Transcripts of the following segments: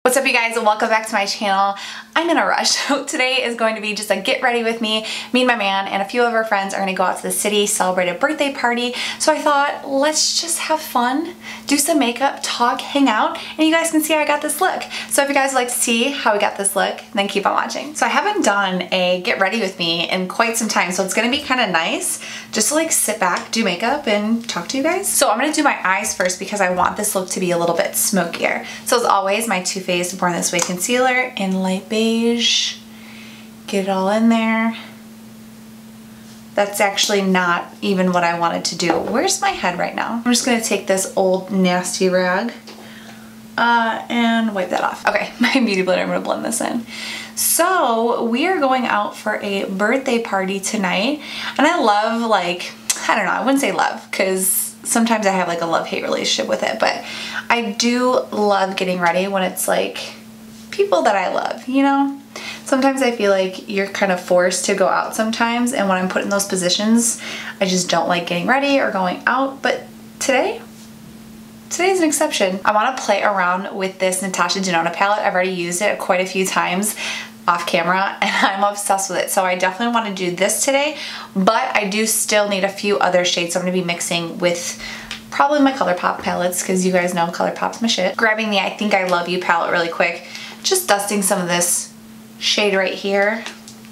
What's up you guys, and welcome back to my channel. I'm in a rush. So today is going to be just a get ready with me. Me and my man and a few of our friends are going to go out to the city, celebrate a birthday party. So I thought, let's just have fun, do some makeup, talk, hang out, and you guys can see how I got this look. So if you guys would like to see how we got this look, then keep on watching. So I haven't done a get ready with me in quite some time, so it's going to be kind of nice just to like sit back, do makeup, and talk to you guys. So I'm going to do my eyes first because I want this look to be a little bit smokier. So as always, my Too Faced Born This Way concealer in light beige. Get it all in there. That's actually not even what I wanted to do. Where's my head right now? I'm just gonna take this old nasty rag and wipe that off. Okay, my beauty blender, I'm gonna blend this in. So we are going out for a birthday party tonight, and I love, like, I don't know, I wouldn't say love, because sometimes I have like a love-hate relationship with it, but I do love getting ready when it's like people that I love, you know? Sometimes I feel like you're kind of forced to go out sometimes, and when I'm put in those positions, I just don't like getting ready or going out, but today's an exception. I want to play around with this Natasha Denona palette. I've already used it quite a few times off camera and I'm obsessed with it, so I definitely want to do this today, but I do still need a few other shades, so I'm going to be mixing with probably my Colourpop palettes, because you guys know Colourpop's my shit. Grabbing the I Think I Love You palette really quick, just dusting some of this shade right here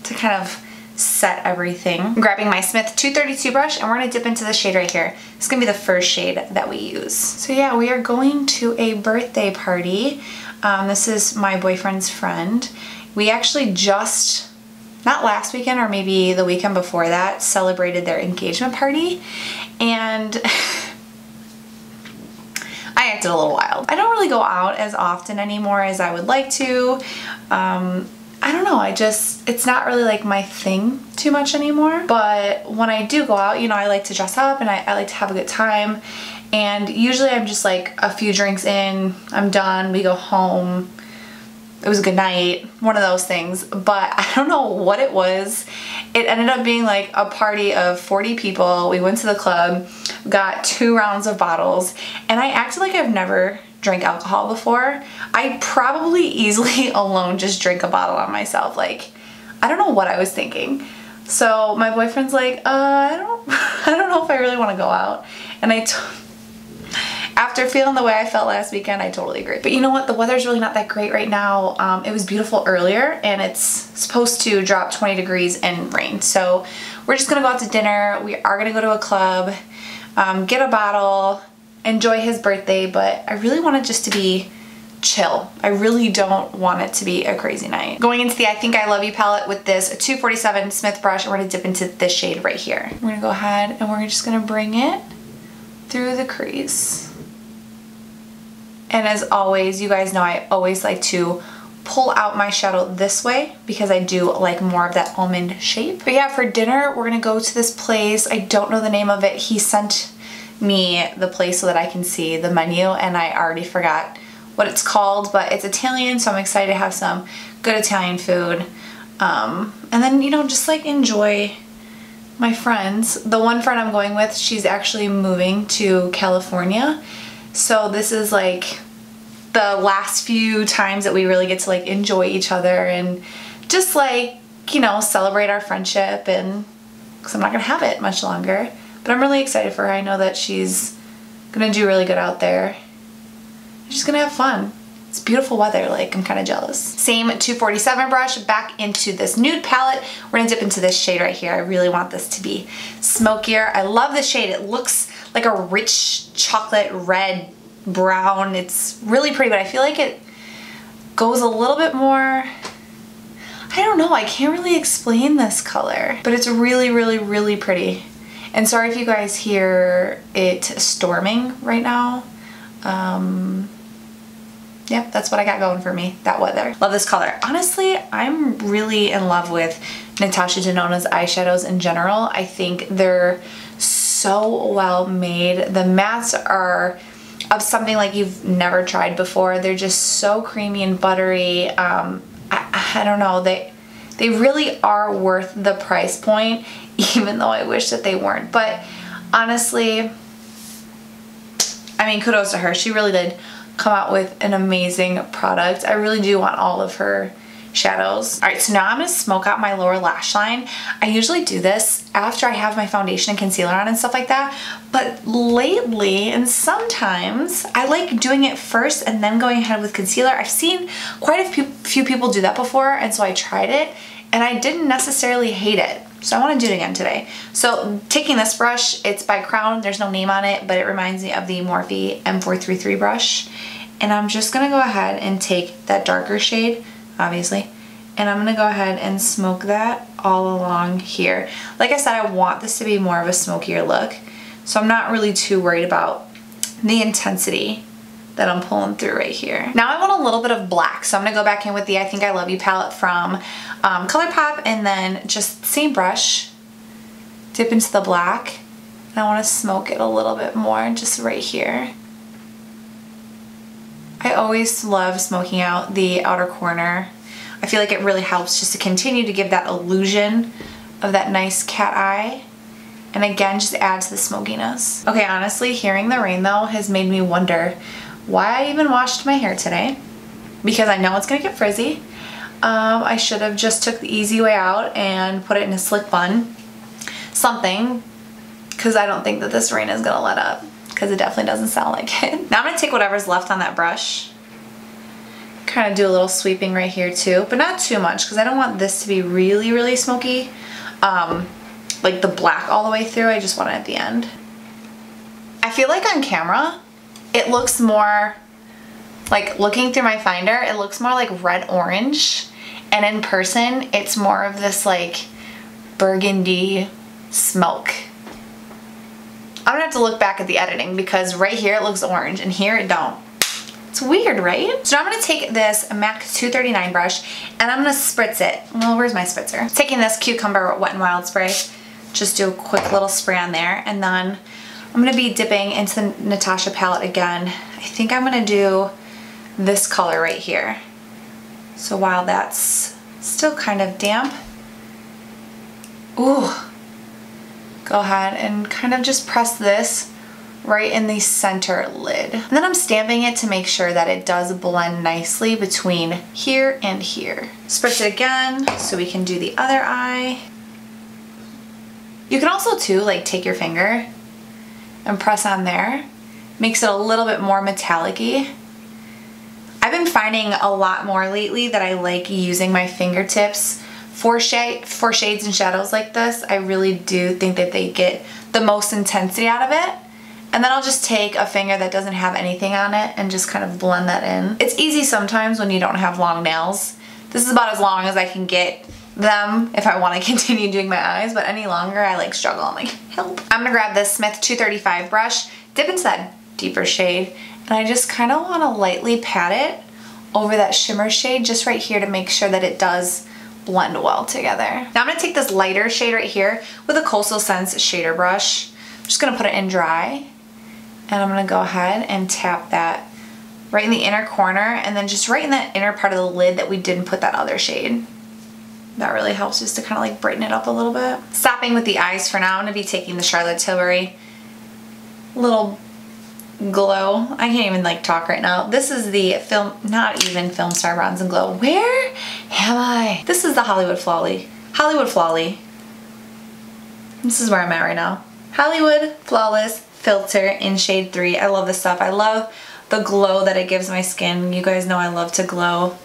to kind of set everything. I'm grabbing my Smith 232 brush, and we're going to dip into the shade right here. It's going to be the first shade that we use. So yeah, we are going to a birthday party. This is my boyfriend's friend. We actually just, not last weekend or maybe the weekend before that, celebrated their engagement party, and I acted a little wild. I don't really go out as often anymore as I would like to. I don't know, it's not really like my thing too much anymore, but when I do go out, you know, I like to dress up and I like to have a good time, and usually I'm just like a few drinks in, I'm done, we go home. It was a good night, one of those things, but I don't know what it was. It ended up being like a party of 40 people. We went to the club, got 2 rounds of bottles, and I acted like I've never drank alcohol before. I probably easily alone just drank a bottle on myself. Like, I don't know what I was thinking. So my boyfriend's like, I don't know if I really want to go out. And after feeling the way I felt last weekend, I totally agree. But you know what? The weather's really not that great right now. It was beautiful earlier, and it's supposed to drop 20 degrees and rain. So we're just gonna go out to dinner. We are gonna go to a club, get a bottle, enjoy his birthday, but I really want it just to be chill. I really don't want it to be a crazy night. Going into the I Think I Love You palette with this 247 Smith brush, and we're gonna dip into this shade right here. We're gonna go ahead and we're just gonna bring it through the crease. And as always, you guys know I always like to pull out my shadow this way because I do like more of that almond shape. But yeah, for dinner, we're gonna go to this place. I don't know the name of it. He sent me the place so that I can see the menu, and I already forgot what it's called, but it's Italian, so I'm excited to have some good Italian food. And then, you know, just like enjoy my friends. The one friend I'm going with, she's actually moving to California. So this is like the last few times that we really get to like enjoy each other and just like, you know, celebrate our friendship, and because I'm not gonna have it much longer. But I'm really excited for her. I know that she's gonna do really good out there. She's gonna have fun. It's beautiful weather, like I'm kind of jealous. Same 247 brush, back into this nude palette. We're gonna dip into this shade right here. I really want this to be smokier. I love this shade. It looks like a rich chocolate red brown. It's really pretty, but I feel like it goes a little bit more, I don't know, I can't really explain this color, but it's really, really, really pretty. And sorry if you guys hear it storming right now. Yep, that's what I got going for me, that weather. Love this color. Honestly, I'm really in love with Natasha Denona's eyeshadows in general. I think they're so well made. The mattes are of something like you've never tried before. They're just so creamy and buttery. I don't know, they really are worth the price point, even though I wish that they weren't. But honestly, I mean, kudos to her. She really did come out with an amazing product. I really do want all of her shadows. All right, so now I'm gonna smoke out my lower lash line. I usually do this after I have my foundation and concealer on and stuff like that, but lately, and sometimes, I like doing it first and then going ahead with concealer. I've seen quite a few people do that before, and so I tried it, and I didn't necessarily hate it. So I wanna do it again today. So taking this brush, it's by Crown, there's no name on it, but it reminds me of the Morphe M433 brush. And I'm just gonna go ahead and take that darker shade, obviously, and I'm gonna go ahead and smoke that all along here. Like I said, I want this to be more of a smokier look, so I'm not really too worried about the intensity that I'm pulling through right here. Now I want a little bit of black, so I'm gonna go back in with the I Think I Love You palette from Colourpop, and then just same brush, dip into the black, and I wanna smoke it a little bit more just right here. I always love smoking out the outer corner. I feel like it really helps just to continue to give that illusion of that nice cat eye. And again, just add to the smokiness. Okay, honestly, hearing the rain though has made me wonder why I even washed my hair today. Because I know it's gonna get frizzy. I should have just took the easy way out and put it in a slick bun. Something, because I don't think that this rain is gonna let up. Because it definitely doesn't sound like it. Now I'm gonna take whatever's left on that brush, kind of do a little sweeping right here too, but not too much because I don't want this to be really, really smoky. Like the black all the way through, I just want it at the end. I feel like on camera, it looks more, like looking through my finder, it looks more like red orange, and in person, it's more of this like burgundy smoke. I'm gonna have to look back at the editing because right here it looks orange and here it don't. It's weird, right? So now I'm gonna take this MAC 239 brush and I'm gonna spritz it. Well, where's my spritzer? Taking this Cucumber Wet n Wild spray, just do a quick little spray on there, and then I'm gonna be dipping into the Natasha palette again. I think I'm gonna do this color right here. So while that's still kind of damp, ooh, go ahead and kind of just press this right in the center lid. And then I'm stamping it to make sure that it does blend nicely between here and here. Spritz it again so we can do the other eye. You can also too, like take your finger and press on there. Makes it a little bit more metallic-y. I've been finding a lot more lately that I like using my fingertips for shades and shadows like this. I really do think that they get the most intensity out of it. And then I'll just take a finger that doesn't have anything on it and just kind of blend that in. It's easy sometimes when you don't have long nails. This is about as long as I can get them if I want to continue doing my eyes, but any longer I like struggle. I'm like, help. I'm gonna grab this Smith 235 brush, dip into that deeper shade, and I just kind of want to lightly pat it over that shimmer shade just right here to make sure that it does blend well together. Now I'm gonna take this lighter shade right here with a Coastal Scents shader brush. I'm just gonna put it in dry, and I'm gonna go ahead and tap that right in the inner corner, and then just right in that inner part of the lid that we didn't put that other shade. That really helps just to kind of like brighten it up a little bit. Stopping with the eyes for now, I'm gonna be taking the Charlotte Tilbury little glow. I can't even like talk right now. This is the Filmstar Bronze and Glow. Where am I? This is the Hollywood Flawly. This is where I'm at right now. Hollywood Flawless Filter in shade 3. I love this stuff. I love the glow that it gives my skin. You guys know I love to glow.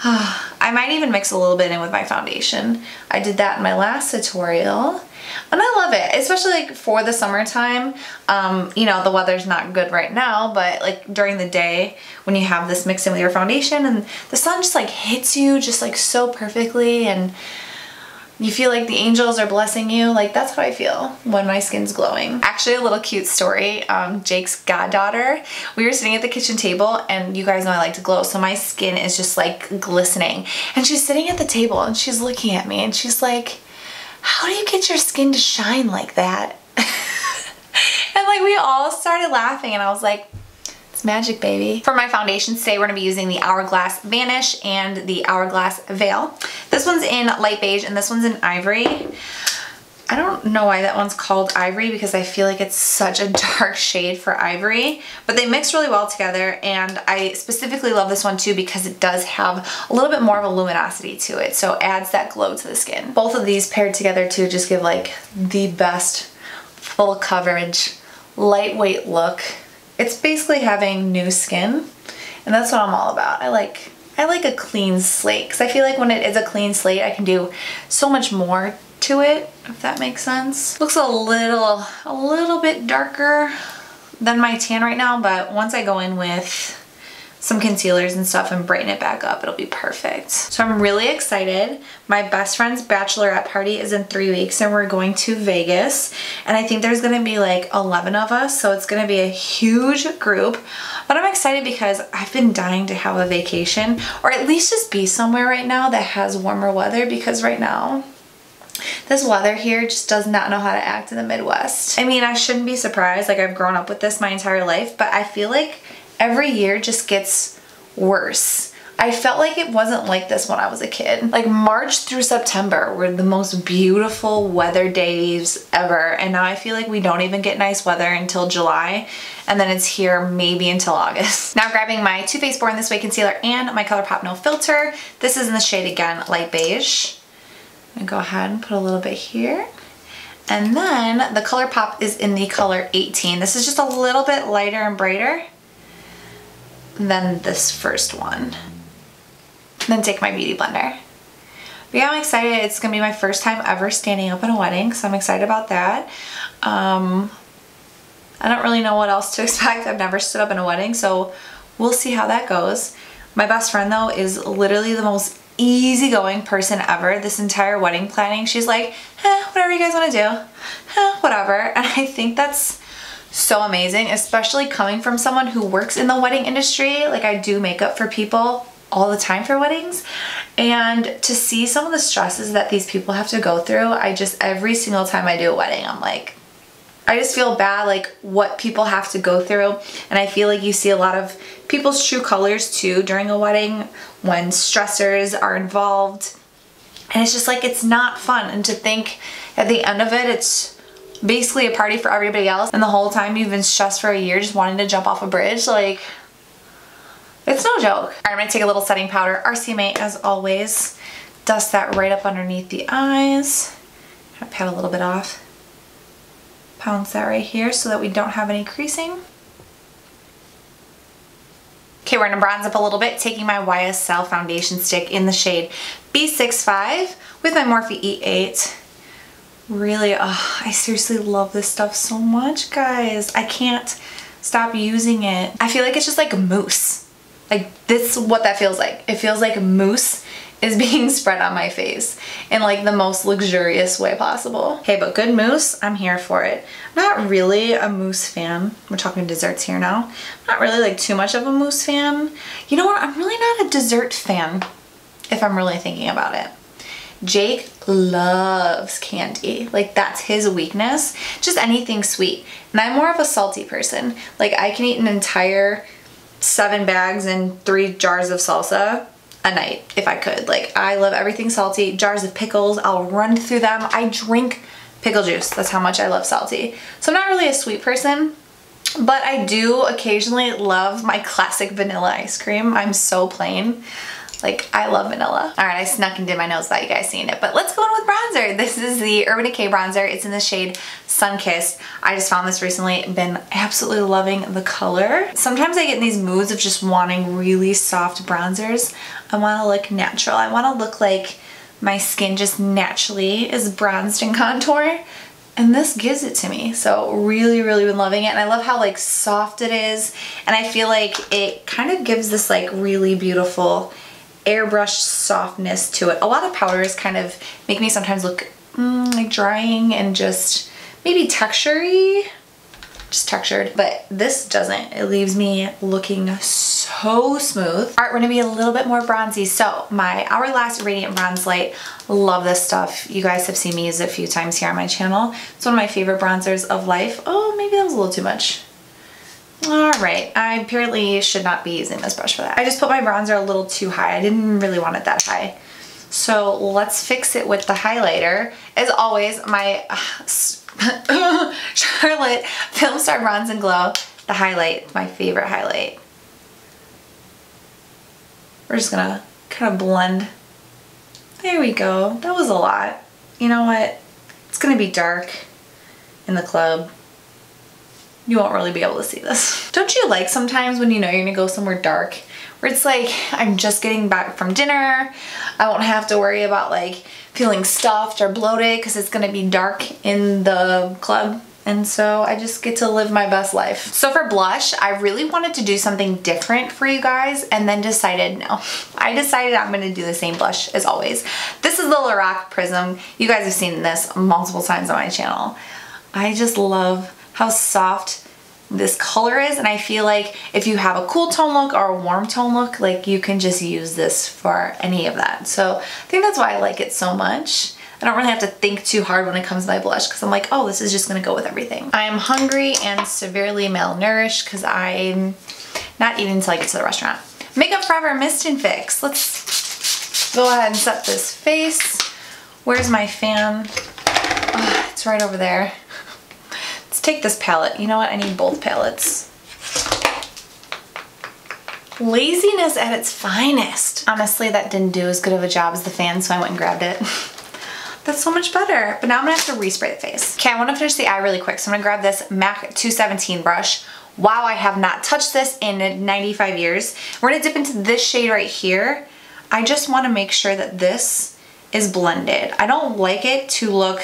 I might even mix a little bit in with my foundation. I did that in my last tutorial. And I love it, especially like for the summertime. You know, the weather's not good right now, but like during the day when you have this mixed in with your foundation and the sun just like hits you just like so perfectly and you feel like the angels are blessing you. Like that's how I feel when my skin's glowing. Actually, a little cute story. Jake's goddaughter, we were sitting at the kitchen table and you guys know I like to glow, so my skin is just like glistening. And she's sitting at the table and she's looking at me and she's like, how do you get your skin to shine like that? And like we all started laughing and I was like, it's magic, baby. For my foundation today, we're gonna be using the Hourglass Vanish and the Hourglass Veil. This one's in light beige and this one's in ivory. I don't know why that one's called Ivory because I feel like it's such a dark shade for Ivory, but they mix really well together, and I specifically love this one too because it does have a little bit more of a luminosity to it, so it adds that glow to the skin. Both of these paired together too just give like the best full coverage, lightweight look. It's basically having new skin, and that's what I'm all about. I like a clean slate because I feel like when it is a clean slate, I can do so much more to it, if that makes sense. Looks a little bit darker than my tan right now, but once I go in with some concealers and stuff and brighten it back up, it'll be perfect. So I'm really excited. My best friend's bachelorette party is in 3 weeks and we're going to Vegas, and I think there's gonna be like 11 of us, so it's gonna be a huge group. But I'm excited because I've been dying to have a vacation, or at least just be somewhere right now that has warmer weather, because right now this weather here just does not know how to act in the Midwest. I mean, I shouldn't be surprised, like I've grown up with this my entire life, but I feel like every year just gets worse. I felt like it wasn't like this when I was a kid. Like March through September were the most beautiful weather days ever, and now I feel like we don't even get nice weather until July, and then it's here maybe until August. Now grabbing my Too Faced Born This Way concealer and my Colourpop No Filter. This is in the shade, again, Light Beige. I'm gonna go ahead and put a little bit here. And then the Colourpop is in the color 18. This is just a little bit lighter and brighter than this first one. Then take my beauty blender. But yeah, I'm excited. It's gonna be my first time ever standing up in a wedding, so I'm excited about that. I don't really know what else to expect. I've never stood up in a wedding, so we'll see how that goes. My best friend though is literally the most easygoing person ever. This entire wedding planning, she's like, whatever you guys want to do, whatever. And I think that's so amazing, especially coming from someone who works in the wedding industry. Like I do makeup for people all the time for weddings, and to see some of the stresses that these people have to go through, every single time I do a wedding, I'm like, I just feel bad, like what people have to go through. And I feel like you see a lot of people's true colors too during a wedding when stressors are involved. And it's just like, it's not fun. And to think at the end of it, it's basically a party for everybody else, and the whole time you've been stressed for a year just wanting to jump off a bridge, like, it's no joke. All right, I'm gonna take a little setting powder, RCMA as always. Dust that right up underneath the eyes. Pat a little bit off. Pounce that right here so that we don't have any creasing. Okay, we're gonna bronze up a little bit, taking my YSL foundation stick in the shade B65 with my Morphe E8. Really, I seriously love this stuff so much, guys. I can't stop using it. I feel like it's just like a mousse. Like, this is what that feels like. It feels like a mousse is being spread on my face in like the most luxurious way possible. Okay, but good mousse, I'm here for it. I'm not really a mousse fan. We're talking desserts here now. I'm not really like too much of a mousse fan. You know what? I'm really not a dessert fan if I'm really thinking about it. Jake loves candy. Like, that's his weakness. Just anything sweet. And I'm more of a salty person. Like, I can eat an entire 7 bags and 3 jars of salsa a night if I could. Like, I love everything salty. Jars of pickles, I'll run through them. I drink pickle juice. That's how much I love salty. So I'm not really a sweet person, but I do occasionally love my classic vanilla ice cream. I'm so plain. Like, I love vanilla. All right, I snuck and did my nose without you guys seeing it, but let's go in with bronzer. This is the Urban Decay bronzer. It's in the shade Sunkissed. I just found this recently, been absolutely loving the color. Sometimes I get in these moods of just wanting really soft bronzers. I wanna look natural. I wanna look like my skin just naturally is bronzed and contoured, and this gives it to me. So really, really been loving it. And I love how like soft it is. And I feel like it kind of gives this like really beautiful airbrushed softness to it. A lot of powders kind of make me sometimes look like drying and just maybe texture-y, just textured, but this doesn't. It leaves me looking so smooth. All right, we're gonna be a little bit more bronzy. So my Hourglass Radiant Bronze Light, love this stuff. You guys have seen me use it a few times here on my channel. It's one of my favorite bronzers of life. Oh, maybe that was a little too much. All right, I apparently should not be using this brush for that. I just put my bronzer a little too high. I didn't really want it that high. So let's fix it with the highlighter. As always, my Charlotte Filmstar Bronze and Glow, the highlight, my favorite highlight. We're just gonna kind of blend. There we go. That was a lot. You know what? It's gonna be dark in the club. You won't really be able to see this. Don't you like sometimes when you know you're gonna go somewhere dark, where it's like, I'm just getting back from dinner, I won't have to worry about like feeling stuffed or bloated because it's gonna be dark in the club, and so I just get to live my best life. So for blush, I really wanted to do something different for you guys and then decided no. I decided I'm gonna do the same blush as always. This is the Lorac Prism. You guys have seen this multiple times on my channel. I just love how soft this color is, and I feel like if you have a cool tone look or a warm tone look, like you can just use this for any of that. So I think that's why I like it so much. I don't really have to think too hard when it comes to my blush because I'm like, oh, this is just gonna go with everything. I am hungry and severely malnourished because I'm not eating until I get to the restaurant. Makeup Forever Mist and Fix. Let's go ahead and set this face. Where's my fan? Oh, it's right over there. Let's take this palette. You know what? I need both palettes. Laziness at its finest. Honestly, that didn't do as good of a job as the fan, so I went and grabbed it. That's so much better. But now I'm gonna have to respray the face. Okay, I wanna finish the eye really quick, so I'm gonna grab this MAC 217 brush. Wow, I have not touched this in 95 years. We're gonna dip into this shade right here. I just wanna make sure that this is blended. I don't like it to look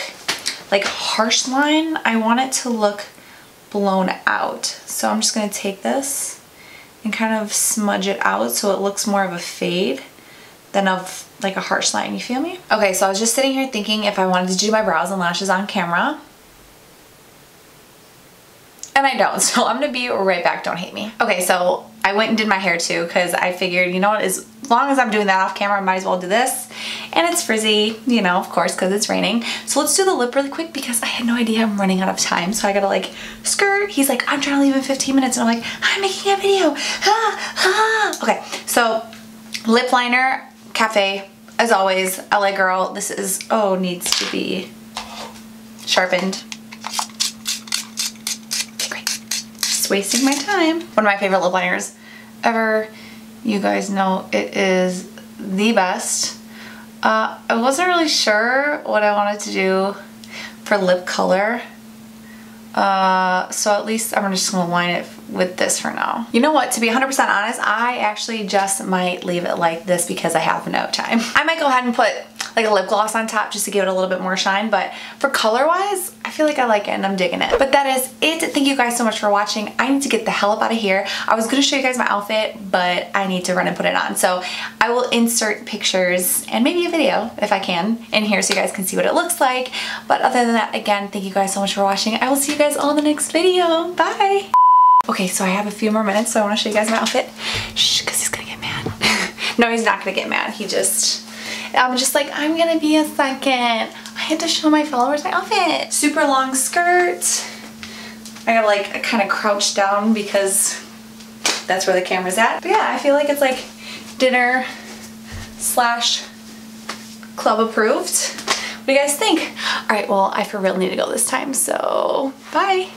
like harsh line. I want it to look blown out. So I'm just gonna take this and kind of smudge it out so it looks more of a fade than of like a harsh line, you feel me? Okay, so I was just sitting here thinking if I wanted to do my brows and lashes on camera. And I don't, so I'm gonna be right back, don't hate me. Okay, so I went and did my hair too because I figured, you know what, as long as I'm doing that off camera, I might as well do this. And it's frizzy, you know, of course, because it's raining. So let's do the lip really quick because I had no idea I'm running out of time. So I gotta like skirt. He's like, I'm trying to leave in 15 minutes. And I'm like, I'm making a video. Okay, so lip liner, Cafe, as always, LA Girl. This is, oh, needs to be sharpened. Wasting my time. One of my favorite lip liners ever. You guys know it is the best. I wasn't really sure what I wanted to do for lip color. So at least I'm just gonna line it with this for now. You know what, to be 100% honest, I actually just might leave it like this because I have no time. I might go ahead and put like a lip gloss on top just to give it a little bit more shine, but for color wise, I feel like I like it and I'm digging it. But that is it. Thank you guys so much for watching. I need to get the hell up out of here. I was gonna show you guys my outfit, but I need to run and put it on. So I will insert pictures and maybe a video if I can in here so you guys can see what it looks like. But other than that, again, thank you guys so much for watching. I will see you guys all in the next video. Bye. Okay, so I have a few more minutes, so I want to show you guys my outfit. Shh, because he's gonna get mad. No, he's not gonna get mad. I'm just like, I'm gonna be a second. I had to show my followers my outfit. Super long skirt. I gotta like kind of crouch down because that's where the camera's at. But yeah, I feel like it's like dinner slash club approved. What do you guys think? All right, well, I for real need to go this time, so bye.